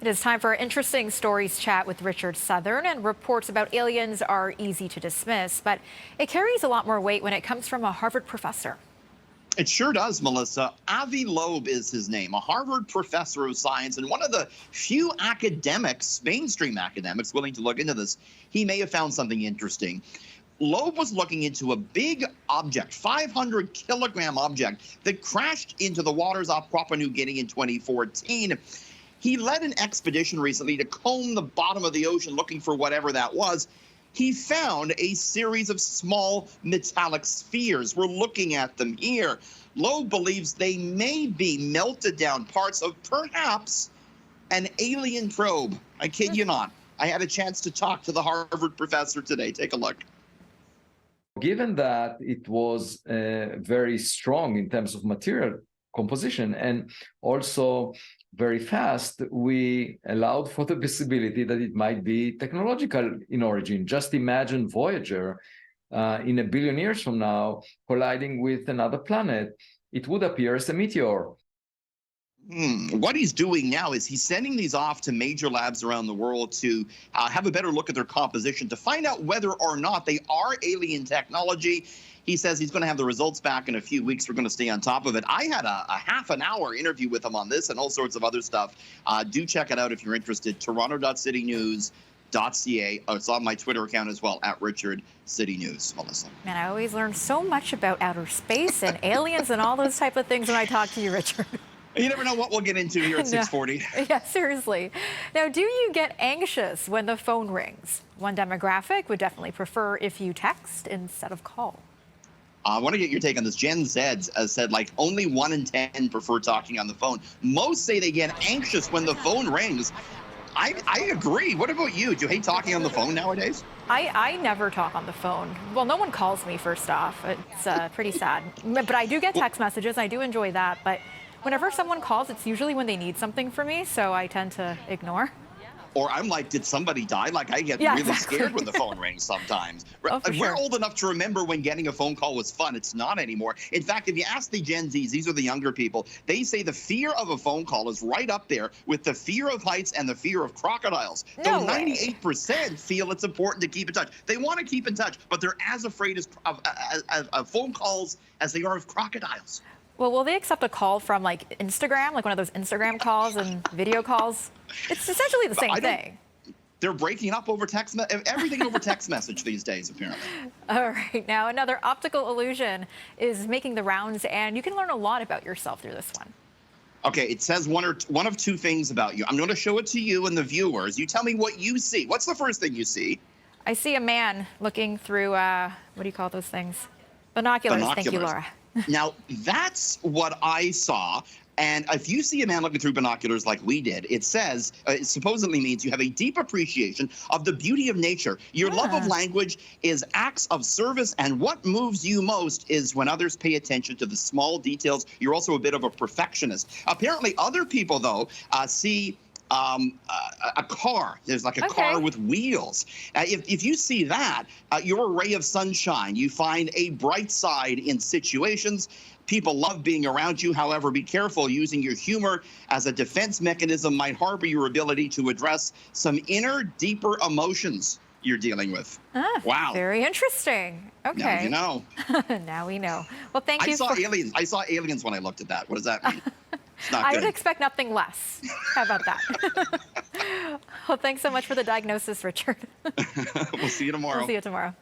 It is time for our interesting stories chat with Richard Southern, and reports about aliens are easy to dismiss, but it carries a lot more weight when it comes from a Harvard professor. It sure does, Melissa. Avi Loeb is his name, a Harvard professor of science and one of the few academics, mainstream academics, willing to look into this. He may have found something interesting. Loeb was looking into a big object, 500-kilogram object, that crashed into the waters off Papua New Guinea in 2014. He led an expedition recently to comb the bottom of the ocean looking for whatever that was. He found a series of small metallic spheres. We're looking at them here. Loeb believes they may be melted down parts of perhaps an alien probe. I kid you not. I had a chance to talk to the Harvard professor today. Take a look. Given that it was very strong in terms of material composition and also very fast, we allowed for the possibility that it might be technological in origin. Just imagine Voyager in a billion years from now colliding with another planet. It would appear as a meteor. What he's doing now is he's sending these off to major labs around the world to have a better look at their composition to find out whether or not they are alien technology. He says he's going to have the results back in a few weeks. We're going to stay on top of it. I had a half-an-hour interview with him on this and all sorts of other stuff. Do check it out if you're interested. Toronto.citynews.ca. It's on my Twitter account as well, @RichardCityNews. Melissa. Man, I always learn so much about outer space and aliens and all those type of things when I talk to you, Richard. You never know what we'll get into here at 6:40. Yeah, seriously. Now, do you get anxious when the phone rings? One demographic would definitely prefer if you text instead of call. I want to get your take on this. Gen Z said like only 1 in 10 prefer talking on the phone. Most say they get anxious when the phone rings. I agree. What about you? Do you hate talking on the phone nowadays? I never talk on the phone. Well, no one calls me, first off. It's pretty sad. But I do get text messages. I do enjoy that. But whenever someone calls, it's usually when they need something from me, so I tend to ignore. Or I'm like, did somebody die? Like, I get really scared when the phone rings sometimes. Oh, We're old enough to remember when getting a phone call was fun. It's not anymore. In fact, if you ask the Gen Zs, these are the younger people, they say the fear of a phone call is right up there with the fear of heights and the fear of crocodiles. No Though way. 98% feel it's important to keep in touch. They want to keep in touch, but they're as afraid of phone calls as they are of crocodiles. Well, will they accept a call from like Instagram, like one of those Instagram calls and video calls? It's essentially the same thing. They're breaking up over text, everything over text message these days, apparently. All right, now another optical illusion is making the rounds, and you can learn a lot about yourself through this one. Okay, it says one of two things about you. I'm going to show it to you and the viewers. You tell me what you see. What's the first thing you see? I see a man looking through, what do you call those things? Binoculars. Thank you, Laura. Now, that's what I saw. And if you see a man looking through binoculars like we did, it says, it supposedly means you have a deep appreciation of the beauty of nature. Your love of language is acts of service, and what moves you most is when others pay attention to the small details. You're also a bit of a perfectionist. Apparently, other people, though, see a car. There's like a car with wheels. If you see that, you're a ray of sunshine. You find a bright side in situations. People love being around you. However, be careful. Using your humor as a defense mechanism might harbor your ability to address some inner, deeper emotions you're dealing with. Wow. Very interesting. Okay. Now you know. Now we know. Well, thank you. Aliens. I saw aliens when I looked at that. What does that mean? It's not I good. would expect nothing less. How about that? Well, thanks so much for the diagnosis, Richard. We'll see you tomorrow. We'll see you tomorrow.